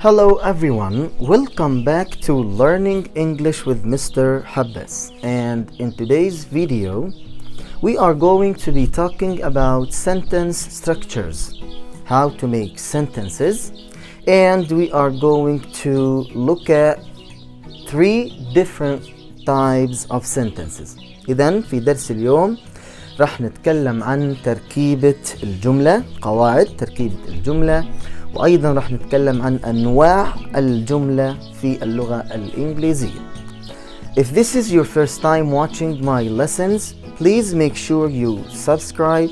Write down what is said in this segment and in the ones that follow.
Hello everyone, welcome back to Learning English with Mr. Habbas, and in today's video we are going to be talking about sentence structures, how to make sentences, and we are going to look at three different types of sentences. إذن في درس اليوم راح نتكلم عن تركيبة الجملة، قواعد تركيبة الجملة، وأيضا راح نتكلم عن أنواع الجملة في اللغة الإنجليزية. If this is your first time watching my lessons, please make sure you subscribe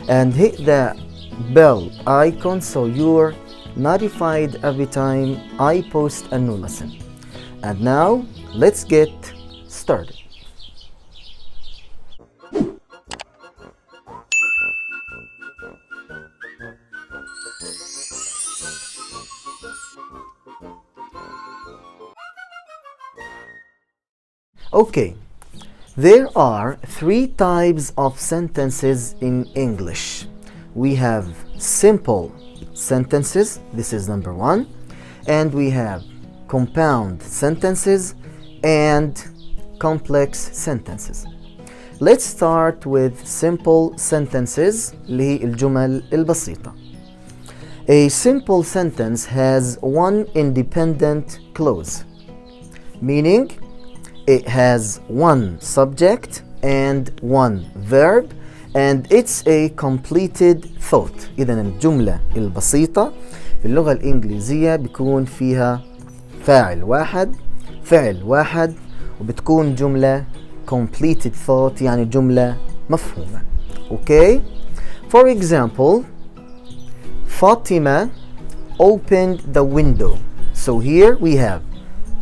and hit the bell icon so you're notified every time I post a new lesson. And now, let's get started. Okay, there are three types of sentences in English. We have simple sentences, this is number one, and we have compound sentences and complex sentences. Let's start with simple sentences اللي هي الجمل البسيطة. A simple sentence has one independent clause, meaning it has one subject and one verb and it's a completed thought. إذن الجملة البسيطة في اللغة الإنجليزية بيكون فيها فاعل واحد وبتكون جملة completed thought يعني جملة مفهومة. Okay? For example, Fatima opened the window. So here we have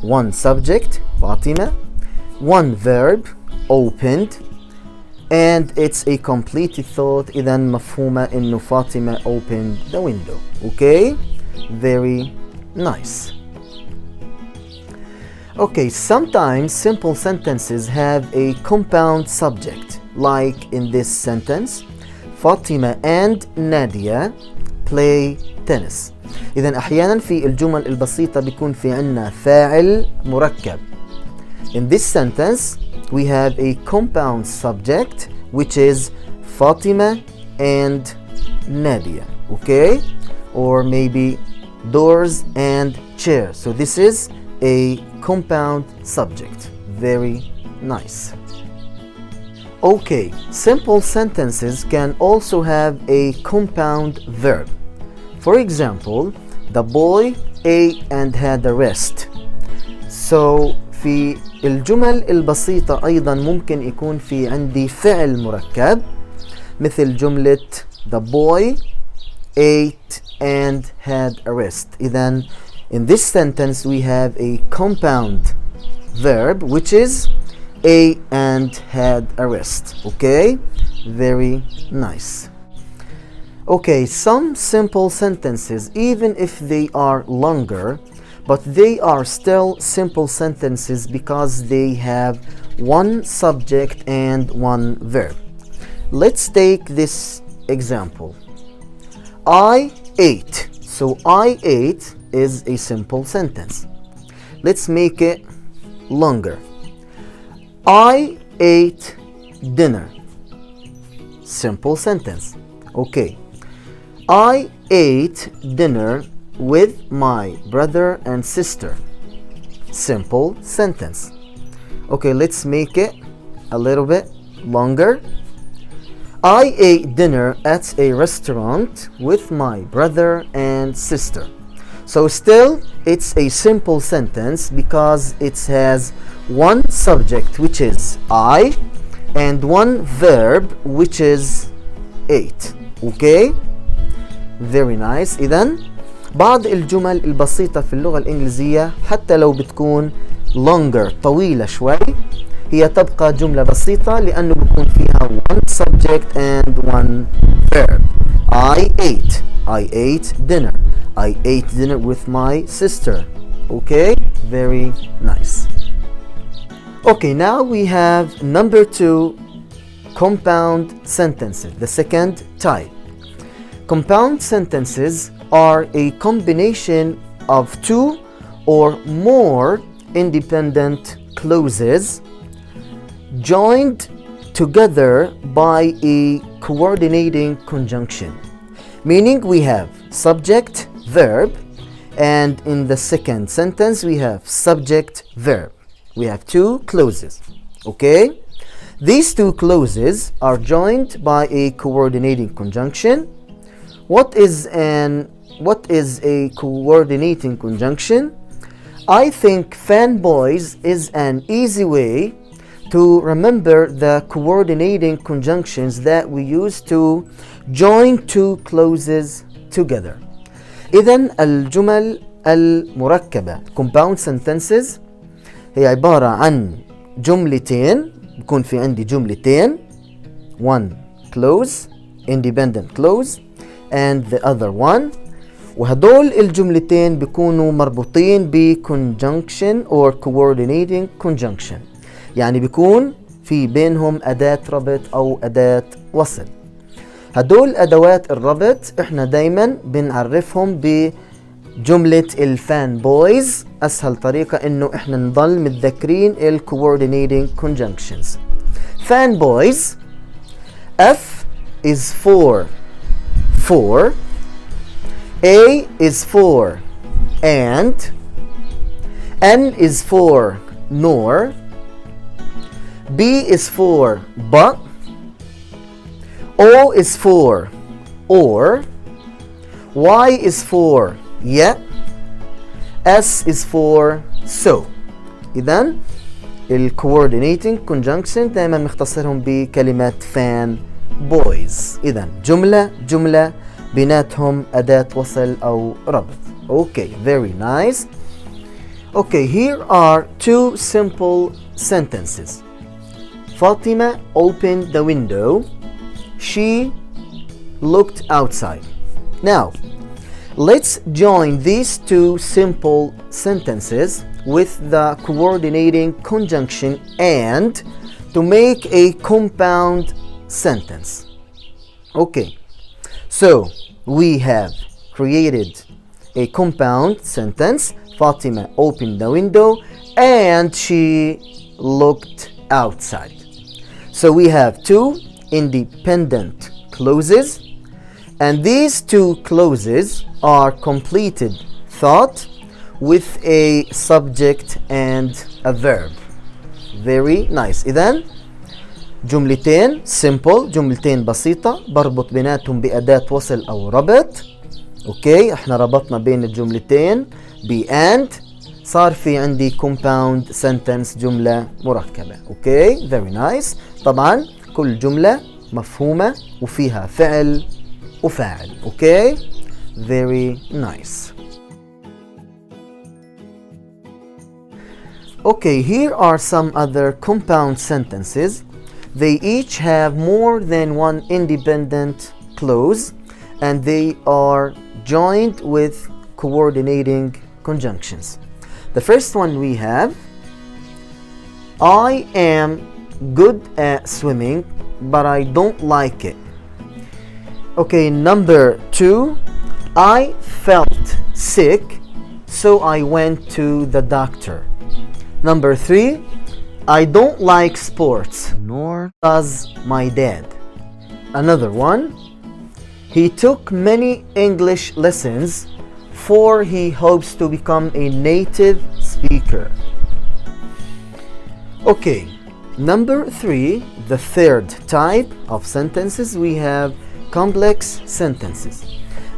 one subject, Fatima, one verb, opened, and it's a completed thought. إذن مفهومة إنه فاطمة opened the window. Okay? Very nice. Okay, sometimes simple sentences have a compound subject, like in this sentence, Fatima and Nadia play tennis. إذن أحيانا في الجمل البسيطة بيكون في عنا فاعل مركب. In this sentence, we have a compound subject, which is Fatima and Nadia, okay? Or maybe doors and chairs. So this is a compound subject. Very nice. Okay, simple sentences can also have a compound verb. For example, the boy ate and had a rest. So في الجمل البسيطة أيضا ممكن يكون في عندي فعل مركب مثل جملة the boy ate and had a rest. إذن in this sentence we have a compound verb which is ate and had a rest. Okay? Very nice. Okay, some simple sentences, even if they are longer, but they are still simple sentences because they have one subject and one verb. Let's take this example. I ate. So I ate is a simple sentence. Let's make it longer. I ate dinner. Simple sentence. Okay. I ate dinner with my brother and sister. Simple sentence. Okay, let's make it a little bit longer. I ate dinner at a restaurant with my brother and sister. So still, it's a simple sentence because it has one subject, which is I, and one verb, which is ate. Okay? Very nice. إذن بعض الجمل البسيطة في اللغة الإنجليزية حتى لو بتكون longer طويلة شوي هي تبقى جملة بسيطة لأنه بيكون فيها one subject and one verb. I ate dinner. I ate dinner with my sister. Okay? Very nice. Okay, now we have number two, compound sentences, the second type. Compound sentences are a combination of two or more independent clauses joined together by a coordinating conjunction. Meaning we have subject, verb, and in the second sentence we have subject, verb. We have two clauses. Okay? These two clauses are joined by a coordinating conjunction. What is a coordinating conjunction? I think fanboys is an easy way to remember the coordinating conjunctions that we use to join two clauses together. إذن الجمل المركبة compound sentences هي عبارة عن جملتين. بكون في عندي جملتين, one clause independent clause and the other one, وهدول الجملتين بيكونوا مربوطين ب conjunction or coordinating conjunction. يعني بيكون في بينهم أداة ربط أو أداة وصل. هدول أدوات الربط إحنا دايما بنعرفهم بجملة الفان بويز. أسهل طريقة إنه إحنا نضل متذكرين ال coordinating conjunctions. Fan boys, F is for A is for and, N is for nor, B is for but, O is for or, Y is for yet, S is for so. إذن ال coordinating conjunction دائما نختصرهم بكلمة fan boys. إذن جملة بيناتهم أداة وصل أو ربط. Okay, very nice. Okay, here are two simple sentences. Fatima opened the window. She looked outside. Now, let's join these two simple sentences with the coordinating conjunction and to make a compound sentence. Okay, so we have created a compound sentence. Fatima opened the window and she looked outside. So we have two independent clauses, and these two clauses are completed thought with a subject and a verb. Very nice. إذن جملتين simple, جملتين بسيطة بربط بيناتهم بأداة وصل أو ربط. أوكي، احنا ربطنا بين الجملتين ب and، صار في عندي compound sentence جملة مركبة. أوكي، very nice. طبعا كل جملة مفهومة وفيها فعل وفاعل. أوكي، very nice. Okay, here are some other compound sentences. They each have more than one independent clause and they are joined with coordinating conjunctions. The first one we have, I am good at swimming, but I don't like it. Okay, number two, I felt sick, so I went to the doctor. Number three, I don't like sports, nor does my dad. Another one, he took many English lessons, for he hopes to become a native speaker. Okay, number three, the third type of sentences, we have complex sentences.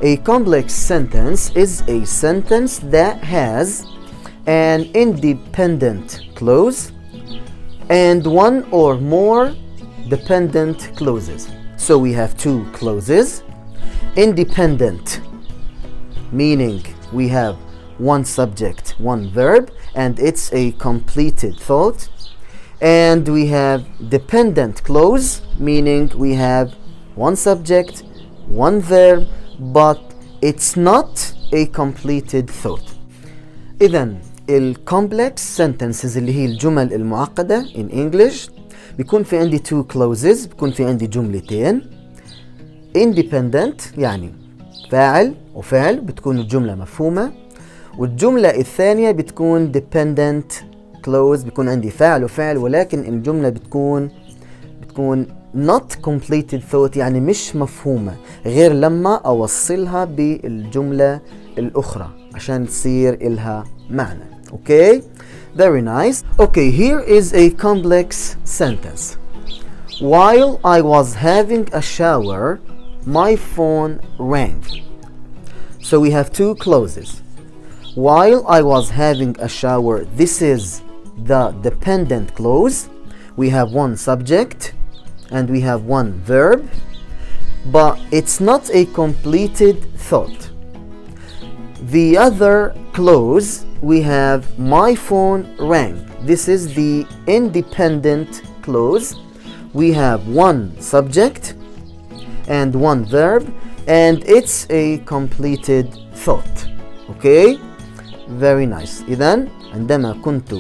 A complex sentence is a sentence that has an independent clause and one or more dependent clauses. So we have two clauses. Independent, meaning we have one subject, one verb, and it's a completed thought. And we have dependent clause, meaning we have one subject, one verb, but it's not a completed thought. إذن الcomplex sentences اللي هي الجمل المعقدة in English بيكون في عندي two clauses، بيكون في عندي جملتين. Independent يعني فاعل وفعل، بتكون الجملة مفهومة. والجملة الثانية بتكون dependent clause، بيكون عندي فاعل وفعل، ولكن الجملة بتكون not completed thought، يعني مش مفهومة غير لما أوصلها بالجملة الأخرى عشان تصير إلها معنى. Okay, very nice. Okay, here is a complex sentence. While I was having a shower, my phone rang. So we have two clauses. While I was having a shower, this is the dependent clause. We have one subject and we have one verb, but it's not a completed thought. The other clause, we have my phone rang. This is the independent clause. We have one subject and one verb, and it's a completed thought. Okay, very nice. إذن عندما كنت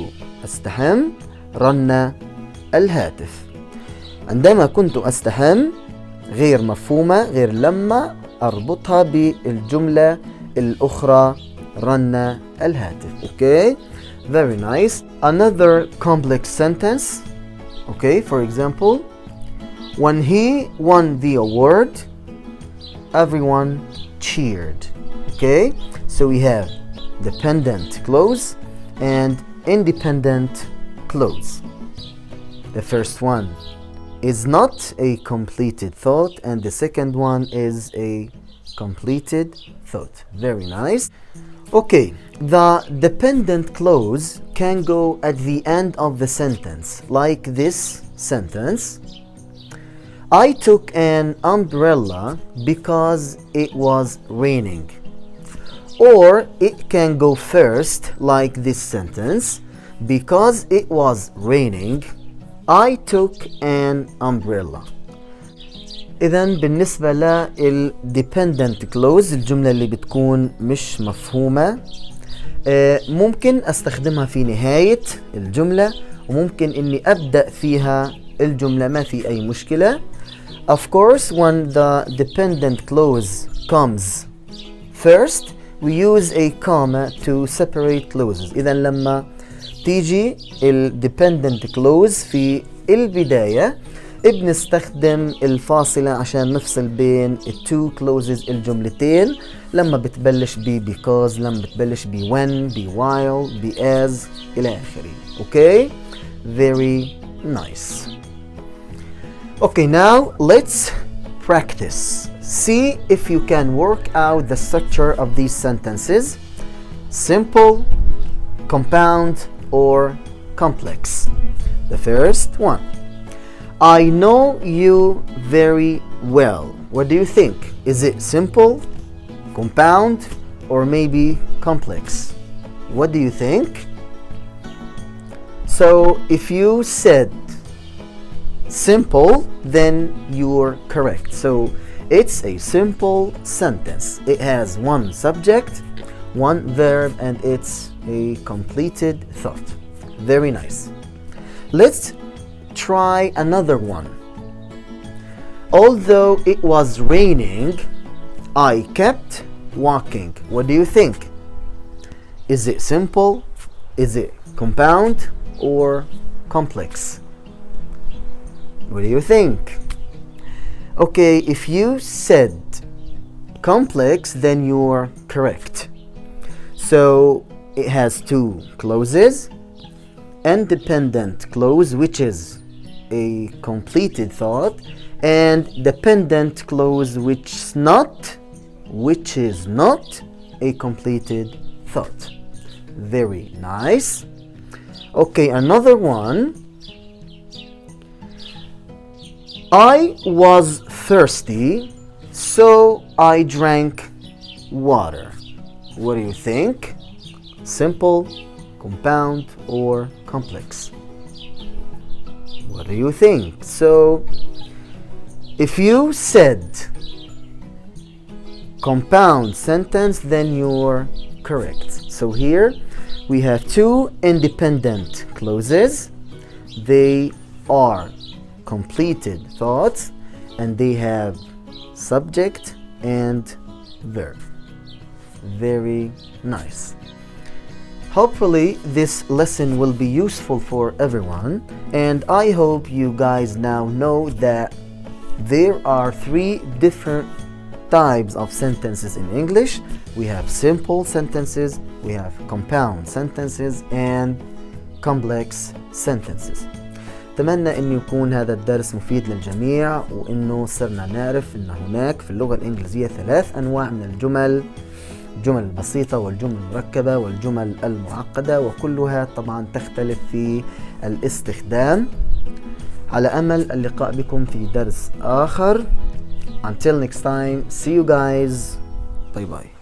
أستحم رن الهاتف. عندما كنت أستحم غير مفهومة غير لما أربطها بالجملة الأخرى رن الهاتف. Okay, very nice. Another complex sentence. Okay, for example, when he won the award, everyone cheered. Okay, so we have dependent clause and independent clause. The first one is not a completed thought, and the second one is a completed thought. Very nice. Okay, the dependent clause can go at the end of the sentence, like this sentence. I took an umbrella because it was raining. Or it can go first, like this sentence. Because it was raining, I took an umbrella. إذن بالنسبة للديبندنت كلوز، الجملة اللي بتكون مش مفهومة، ممكن أستخدمها في نهاية الجملة، وممكن إني أبدأ فيها الجملة، ما في أي مشكلة. Of course, when the dependent clause comes first, we use a comma to separate clauses. إذن لما تيجي الديبندنت كلوز في البداية بنستخدم الفاصلة عشان نفصل بين التو clauses الجملتين، لما بتبلش ب because، لما بتبلش ب when، ب while، ب as إلى آخره. Okay, very nice. Okay, now let's practice. See if you can work out the structure of these sentences: simple, compound, or complex. The first one. I know you very well. What do you think? Is it simple, compound, or maybe complex? What do you think? So if you said simple, then you're correct. So it's a simple sentence. It has one subject, one verb, and it's a completed thought. Very nice. Let's try another one. Although it was raining, I kept walking. What do you think? Is it simple? Is it compound or complex? What do you think? Okay, if you said complex, then you're correct. So it has two clauses: independent clause, which is a completed thought, and dependent clause, which is not a completed thought. Very nice. Okay, another one. I was thirsty, so I drank water. What do you think? Simple, compound, or complex? What do you think? So if you said compound sentence, then you're correct. So here we have two independent clauses. They are completed thoughts, and they have subject and verb. Very nice. Hopefully this lesson will be useful for everyone, and I hope you guys now know that there are 3 different types of sentences in English. We have simple sentences, we have compound sentences, and complex sentences. أتمنى أن يكون هذا الدرس مفيد للجميع، وأنه صرنا نعرف أن هناك في اللغة الإنجليزية 3 أنواع من الجمل: الجمل البسيطة والجمل المركبة والجمل المعقدة، وكلها طبعا تختلف في الاستخدام. على أمل اللقاء بكم في درس آخر. Until next time, see you guys. Bye bye.